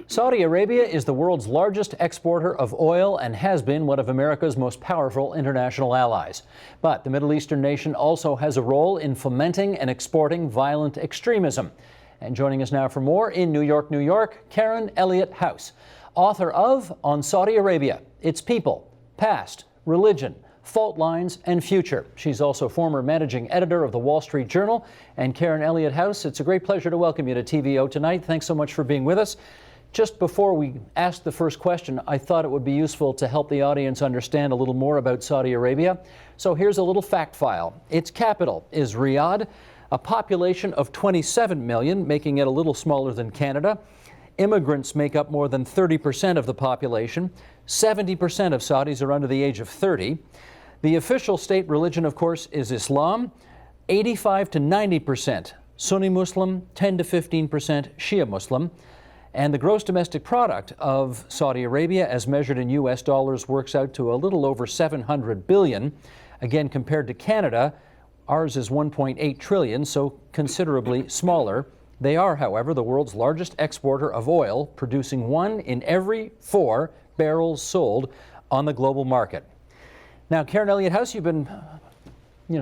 Saudi Arabia is the world's largest exporter of oil and has been one of America's most powerful international allies. But the Middle Eastern nation also has a role in fomenting and exporting violent extremism. And joining us now for more in New York, New York, Karen Elliott House, author of On Saudi Arabia, Its People, Past, Religion, Fault Lines, and Future. She's also former managing editor of the Wall Street Journal. And Karen Elliott House, it's a great pleasure to welcome you to TVO tonight. Thanks so much for being with us. Just before we ask the first question, I thought it would be useful to help the audience understand a little more about Saudi Arabia. So here's a little fact file. Its capital is Riyadh, a population of 27 million, making it a little smaller than Canada. Immigrants make up more than 30% of the population. 70% of Saudis are under the age of 30. The official state religion, of course, is Islam. 85 to 90% Sunni Muslim, 10 to 15% Shia Muslim. And the gross domestic product of Saudi Arabia, as measured in U.S. dollars, works out to a little over $700 billion. Again, compared to Canada, ours is $1.8 trillion, so considerably smaller. They are, however, the world's largest exporter of oil, producing 1 in every 4 barrels sold on the global market. Now, Karen Elliott House,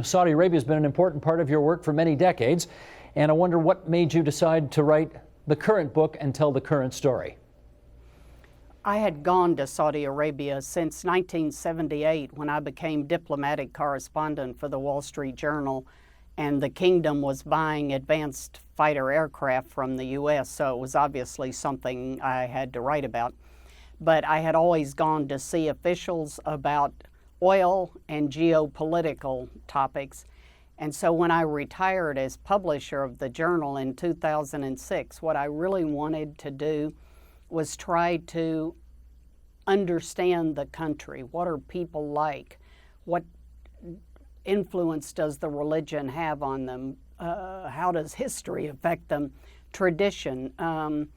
Saudi Arabia has been an important part of your work for many decades, and I wonder what made you decide to write the current book and tell the current story. I had gone to Saudi Arabia since 1978 when I became diplomatic correspondent for the Wall Street Journal, and the kingdom was buying advanced fighter aircraft from the U.S., so it was obviously something I had to write about. But I had always gone to see officials about oil and geopolitical topics. And so when I retired as publisher of the journal in 2006, what I really wanted to do was try to understand the country. What are people like? What influence does the religion have on them? How does history affect them? Tradition, and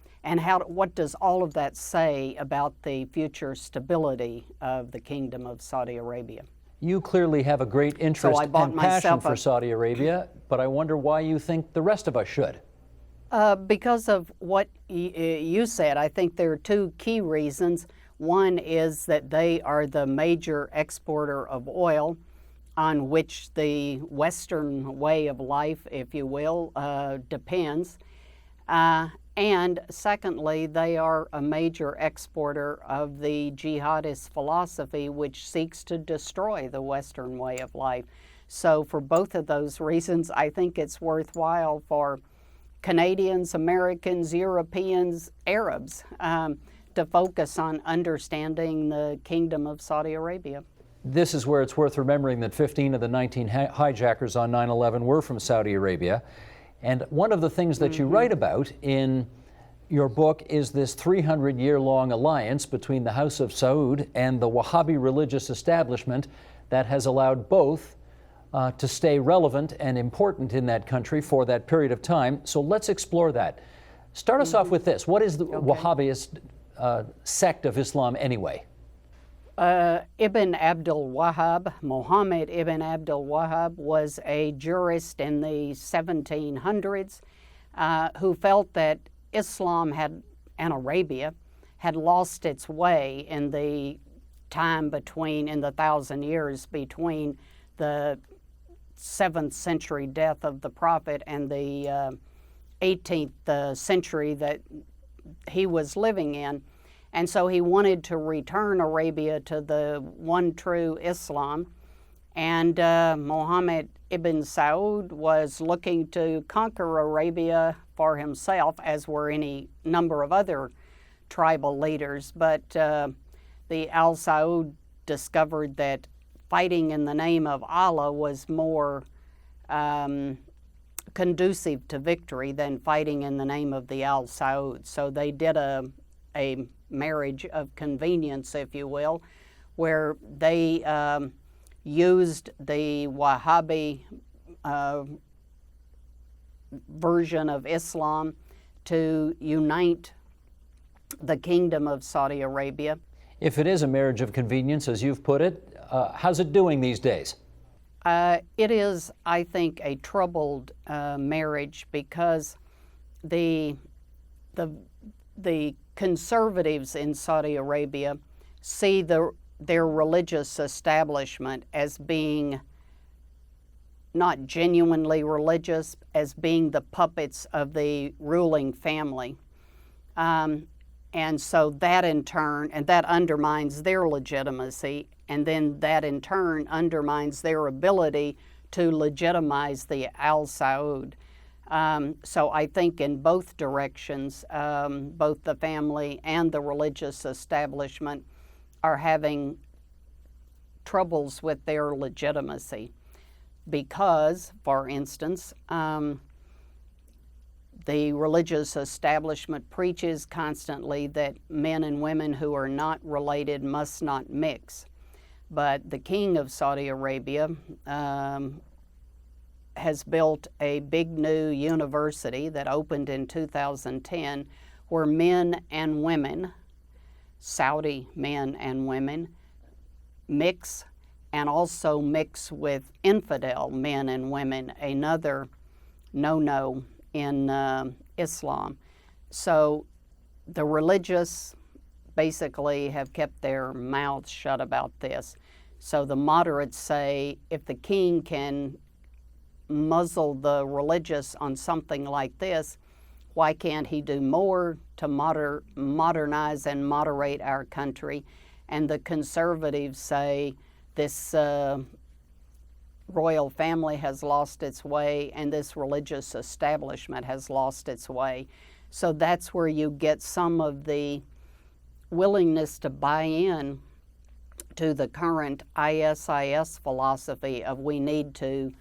what does all of that say about the future stability of the Kingdom of Saudi Arabia? You clearly have a great interest and passion for Saudi Arabia, but I wonder why you think the rest of us should. Because of what you said, I think there are 2 key reasons. One is that they are the major exporter of oil, on which the Western way of life, if you will, depends. And secondly, they are a major exporter of the jihadist philosophy, which seeks to destroy the Western way of life. So for both of those reasons, I think it's worthwhile for Canadians, Americans, Europeans, Arabs to focus on understanding the Kingdom of Saudi Arabia. This is where it's worth remembering that 15 of the 19 hijackers on 9/11 were from Saudi Arabia. And one of the things that you write about in your book is this 300-year-long alliance between the House of Saud and the Wahhabi religious establishment that has allowed both to stay relevant and important in that country for that period of time. So let's explore that. Start us off with this. What is the Wahhabist sect of Islam anyway? Ibn Abdul Wahhab, Muhammad Ibn Abdul Wahhab, was a jurist in the 1700s who felt that Islam and Arabia had lost its way in the time in the 1,000 years between the 7th century death of the Prophet and the 18th century that he was living in. And so he wanted to return Arabia to the one true Islam. And Muhammad ibn Saud was looking to conquer Arabia for himself, as were any number of other tribal leaders. But the Al Saud discovered that fighting in the name of Allah was more conducive to victory than fighting in the name of the Al Saud. So they did a marriage of convenience, if you will, where they used the Wahhabi version of Islam to unite the Kingdom of Saudi Arabia. If it is a marriage of convenience, as you've put it, how's it doing these days? It is, I think, a troubled marriage because the the conservatives in Saudi Arabia see their religious establishment as being not genuinely religious, as being the puppets of the ruling family. And so that in turn, and that undermines their legitimacy, and then that in turn undermines their ability to legitimize the Al Saud. So I think in both directions, both the family and the religious establishment are having troubles with their legitimacy because, for instance, the religious establishment preaches constantly that men and women who are not related must not mix. But the king of Saudi Arabia has built a big new university that opened in 2010 where men and women, Saudi men and women, mix and also mix with infidel men and women, another no-no in Islam. So the religious basically have kept their mouths shut about this. So the moderates say if the king can muzzle the religious on something like this, why can't he do more to modernize and moderate our country? And the conservatives say this royal family has lost its way and this religious establishment has lost its way. So that's where you get some of the willingness to buy in to the current ISIS philosophy of we need to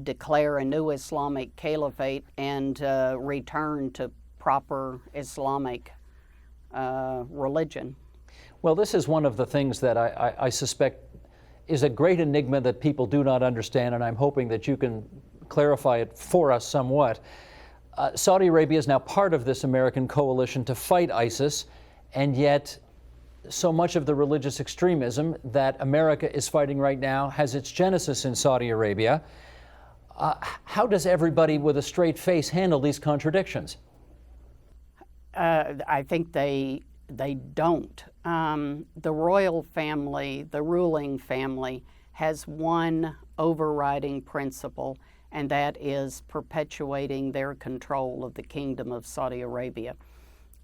declare a new Islamic caliphate and return to proper Islamic religion. Well, this is one of the things that I suspect is a great enigma that people do not understand, and I'm hoping that you can clarify it for us somewhat. Saudi Arabia is now part of this American coalition to fight ISIS, and yet so much of the religious extremism that America is fighting right now has its genesis in Saudi Arabia. How does everybody with a straight face handle these contradictions? I think they don't. The royal family, the ruling family, has one overriding principle, and that is perpetuating their control of the Kingdom of Saudi Arabia.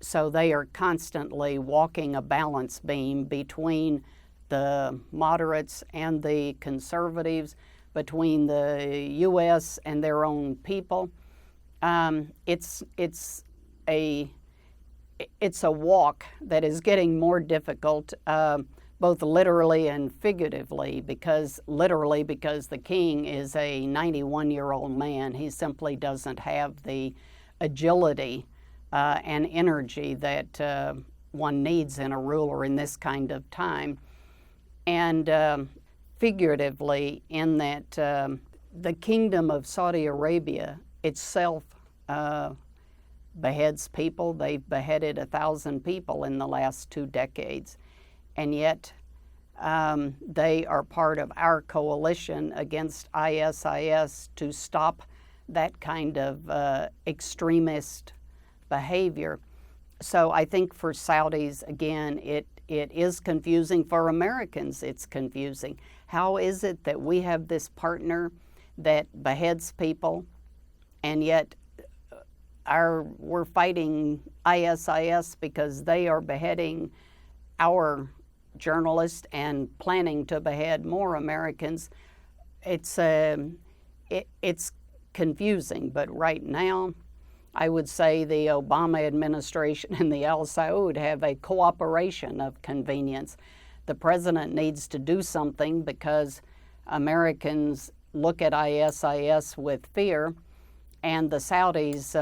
So they are constantly walking a balance beam between the moderates and the conservatives, between the U.S. and their own people. It's a walk that is getting more difficult, both literally and figuratively, because the king is a 91-year-old man. He simply doesn't have the agility and energy that one needs in a ruler in this kind of time. And figuratively, in that the Kingdom of Saudi Arabia itself beheads people. They've beheaded 1,000 people in the last 2 decades. And yet they are part of our coalition against ISIS to stop that kind of extremist behavior. So I think for Saudis, again, it is confusing. For Americans, it's confusing. How is it that we have this partner that beheads people, and yet we're fighting ISIS because they are beheading our journalists and planning to behead more Americans? It's confusing, but right now I would say the Obama administration and the Al Saud have a cooperation of convenience. The president needs to do something because Americans look at ISIS with fear, and the Saudis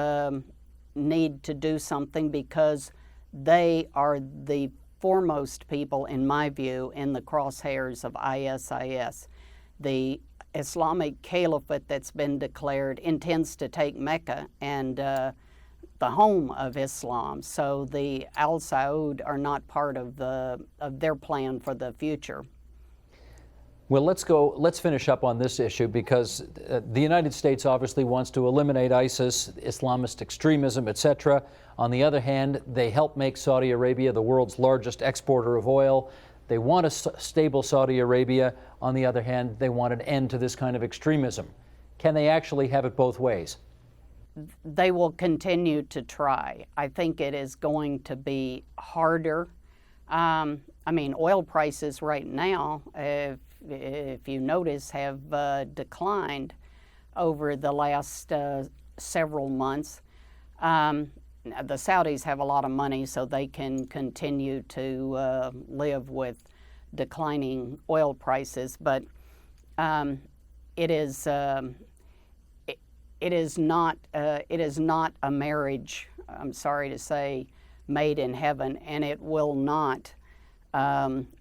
need to do something because they are the foremost people, in my view, in the crosshairs of ISIS. The Islamic Caliphate that's been declared intends to take Mecca and the home of Islam. So the Al Saud are not part of their plan for the future. Well, let's finish up on this issue, because the United States obviously wants to eliminate ISIS, Islamist extremism, etc. On the other hand, they help make Saudi Arabia the world's largest exporter of oil. They want a stable Saudi Arabia. On the other hand, they want an end to this kind of extremism. Can they actually have it both ways? They will continue to try. I think it is going to be harder. I mean, oil prices right now, if you notice, have declined over the last several months. The Saudis have a lot of money, so they can continue to live with declining oil prices, but it is not a marriage, I'm sorry to say, made in heaven, and it will not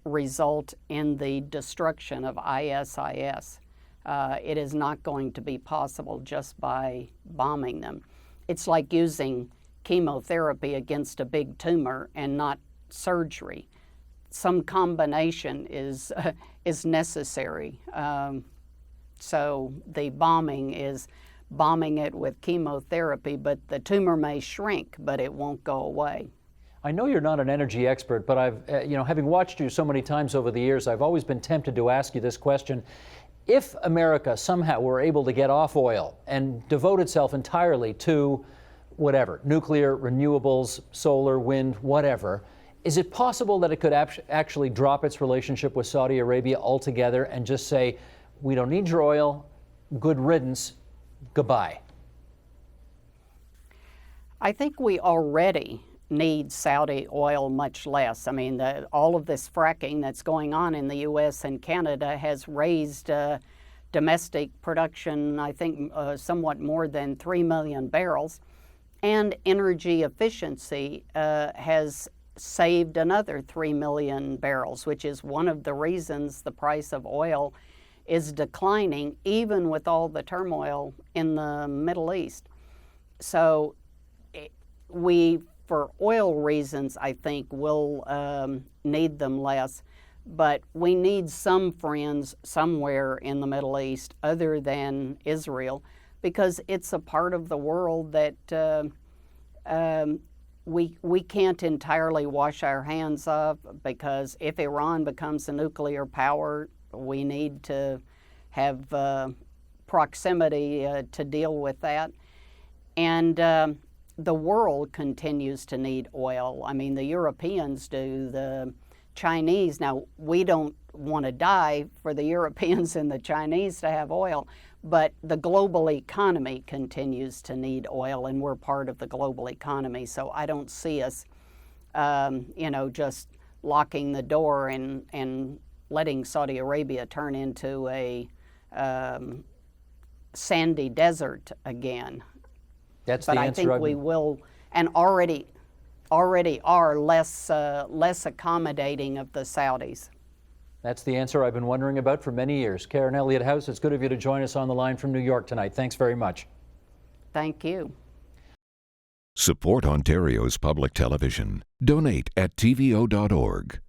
result in the destruction of ISIS. It is not going to be possible just by bombing them. It's like using chemotherapy against a big tumor and not surgery. Some combination is necessary. So the bombing is bombing it with chemotherapy, but the tumor may shrink, but it won't go away. I know you're not an energy expert, but I've, having watched you so many times over the years, I've always been tempted to ask you this question. If America somehow were able to get off oil and devote itself entirely to whatever, nuclear, renewables, solar, wind, whatever, is it possible that it could actually drop its relationship with Saudi Arabia altogether and just say, we don't need your oil, good riddance, goodbye? I think we already need Saudi oil much less. I mean, all of this fracking that's going on in the U.S. and Canada has raised domestic production, I think, somewhat more than 3 million barrels. And energy efficiency has saved another 3 million barrels, which is one of the reasons the price of oil is declining, even with all the turmoil in the Middle East. So for oil reasons, I think we'll need them less, but we need some friends somewhere in the Middle East other than Israel, because it's a part of the world that we can't entirely wash our hands of, because if Iran becomes a nuclear power, we need to have proximity to deal with that. And the world continues to need oil. I mean, the Europeans do, the Chinese. Now, we don't want to die for the Europeans and the Chinese to have oil, but the global economy continues to need oil, and we're part of the global economy. So I don't see us, just locking the door and letting Saudi Arabia turn into a sandy desert again. That's the answer. But I think we will, and already are less accommodating of the Saudis. That's the answer I've been wondering about for many years. Karen Elliott House, it's good of you to join us on the line from New York tonight. Thanks very much. Thank you. Support Ontario's public television. Donate at tvo.org.